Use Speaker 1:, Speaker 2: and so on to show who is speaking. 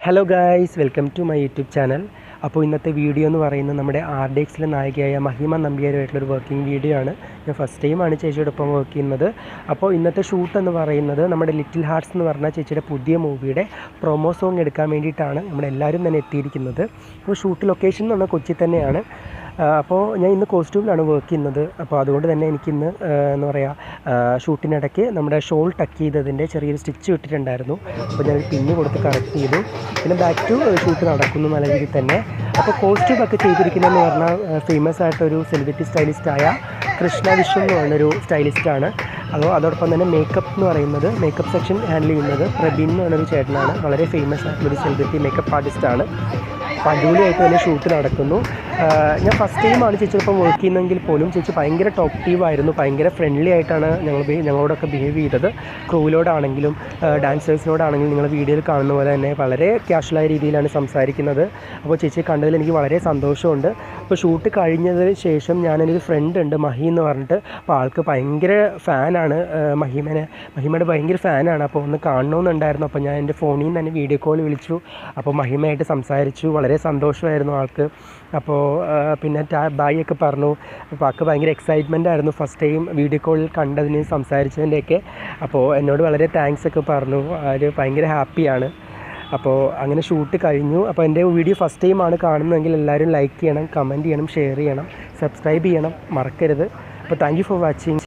Speaker 1: Hello guys, welcome to my YouTube channel. അപ്പോൾ ഇന്നത്തെ video എന്ന് പറയുന്നത് നമ്മുടെ RDXലെ നായികയായ മഹിമ നമ്പ്യാരുമായിട്ടുള്ളൊരു വർക്കിംഗ് വീഡിയോ ആണ്. ഞാൻ ഫസ്റ്റ് ടൈമാണ് ചേച്ചിയോടൊപ്പം വർക്ക് ചെയ്യുന്നത്. അപ്പോൾ ഇന്നത്തെ ഷൂട്ട് എന്ന് പറയുന്നത് നമ്മുടെ ലിറ്റിൽ ഹാർട്ട്സ് എന്ന് പറഞ്ഞ ചേച്ചിയുടെ പുതിയ മൂവിയുടെ പ്രൊമോ സോങ് എടുക്കാൻ വേണ്ടിയിട്ടാണ് നമ്മളെല്ലാവരും തന്നെ എത്തിയിരിക്കുന്നത്. അപ്പോൾ ഷൂട്ട് ലൊക്കേഷൻ എന്ന് പറഞ്ഞാൽ കൊച്ചി തന്നെയാണ്. അപ്പോൾ ഞാൻ ഇന്ന് കോസ്റ്റ്യൂമിലാണ് വർക്ക് ചെയ്യുന്നത്. അപ്പോൾ അതുകൊണ്ട് തന്നെ എനിക്കിന്ന് എന്താ പറയുക, ഷൂട്ടിനിടയ്ക്ക് നമ്മുടെ ഷോൾ ടക്ക് ചെയ്തതിൻ്റെ ചെറിയൊരു സ്റ്റിച്ച് ഇട്ടിട്ടുണ്ടായിരുന്നു. അപ്പോൾ ഞാൻ പിന്ന് കൊടുത്ത് കറക്റ്റ് ചെയ്തു. പിന്നെ ബാക്ക് ടു ഷൂട്ട് നടക്കുന്നു നല്ല രീതിയിൽ തന്നെ. അപ്പോൾ കോസ്റ്റ്യൂമൊക്കെ ചെയ്തിരിക്കുന്നതെന്ന് പറഞ്ഞാൽ ഫേമസ് ആയിട്ടൊരു സെലിബ്രിറ്റി സ്റ്റൈലിസ്റ്റായ കൃഷ്ണ വിശ്വം എന്ന് പറഞ്ഞൊരു സ്റ്റൈലിസ്റ്റാണ്. അതോടൊപ്പം തന്നെ മേക്കപ്പ് എന്ന് പറയുന്നത്, മേക്കപ്പ് സെക്ഷൻ ഹാൻഡിൽ ചെയ്യുന്നത് പ്രബീൻ എന്ന് പറഞ്ഞൊരു ചേട്ടനാണ്. വളരെ ഫേമസ് ആയിട്ടുള്ളൊരു സെലിബ്രിറ്റി മേക്കപ്പ് ആർട്ടിസ്റ്റാണ്. അപ്പോൾ അടിപൊളിയായിട്ട് തന്നെ ഷൂട്ട് നടക്കുന്നു. ഞാൻ ഫസ്റ്റ് ടൈമാണ് ചേച്ചിയോടൊപ്പം വർക്ക് ചെയ്യുന്നതെങ്കിൽ പോലും ചേച്ചി ഭയങ്കര ടോക്റ്റീവായിരുന്നു. ഭയങ്കര ഫ്രണ്ട്ലി ആയിട്ടാണ് ഞങ്ങളോടൊക്കെ ബിഹേവ് ചെയ്തത്. ക്രൂവിലോടാണെങ്കിലും ഡാൻസേഴ്സിനോടാണെങ്കിലും നിങ്ങൾ വീഡിയോയിൽ കാണുന്ന പോലെ തന്നെ വളരെ ക്യാഷ്വലായ രീതിയിലാണ് സംസാരിക്കുന്നത്. അപ്പോൾ ചേച്ചിയെ കണ്ടതിൽ എനിക്ക് വളരെ സന്തോഷമുണ്ട്. അപ്പോൾ ഷൂട്ട് കഴിഞ്ഞതിന് ശേഷം ഞാനൊരു ഫ്രണ്ട് ഉണ്ട്, മഹി എന്ന് പറഞ്ഞിട്ട്. അപ്പോൾ ആൾക്ക് ഭയങ്കര ഫാനാണ് മഹിമയുടെ ഭയങ്കര ഫാനാണ്. അപ്പോൾ ഒന്ന് കാണണമെന്നുണ്ടായിരുന്നു. അപ്പോൾ ഞാൻ എൻ്റെ ഫോണിൽ നിന്ന് തന്നെ വീഡിയോ കോൾ വിളിച്ചു. അപ്പോൾ മഹിമയായിട്ട് സംസാരിച്ചു. വളരെ സന്തോഷമായിരുന്നു ആൾക്ക്. അപ്പോൾ പിന്നെ ബായ് ഒക്കെ പറഞ്ഞു. അപ്പോൾ ആൾക്ക് ഭയങ്കര എക്സൈറ്റ്മെൻ്റ് ആയിരുന്നു ഫസ്റ്റ് ടൈം വീഡിയോ കോളിൽ കണ്ടതിന്, സംസാരിച്ചതിൻ്റെയൊക്കെ. അപ്പോൾ എന്നോട് വളരെ താങ്ക്സ് ഒക്കെ പറഞ്ഞു. അവർ ഭയങ്കര ഹാപ്പിയാണ്. അപ്പോൾ അങ്ങനെ ഷൂട്ട് കഴിഞ്ഞു. അപ്പോൾ എൻ്റെ വീഡിയോ ഫസ്റ്റ് ടൈമാണ് കാണുന്നതെങ്കിൽ എല്ലാവരും ലൈക്ക് ചെയ്യണം, കമൻറ്റ് ചെയ്യണം, ഷെയർ ചെയ്യണം, സബ്സ്ക്രൈബ് ചെയ്യണം, മറക്കരുത്. അപ്പോൾ താങ്ക് യു ഫോർ വാച്ചിങ്.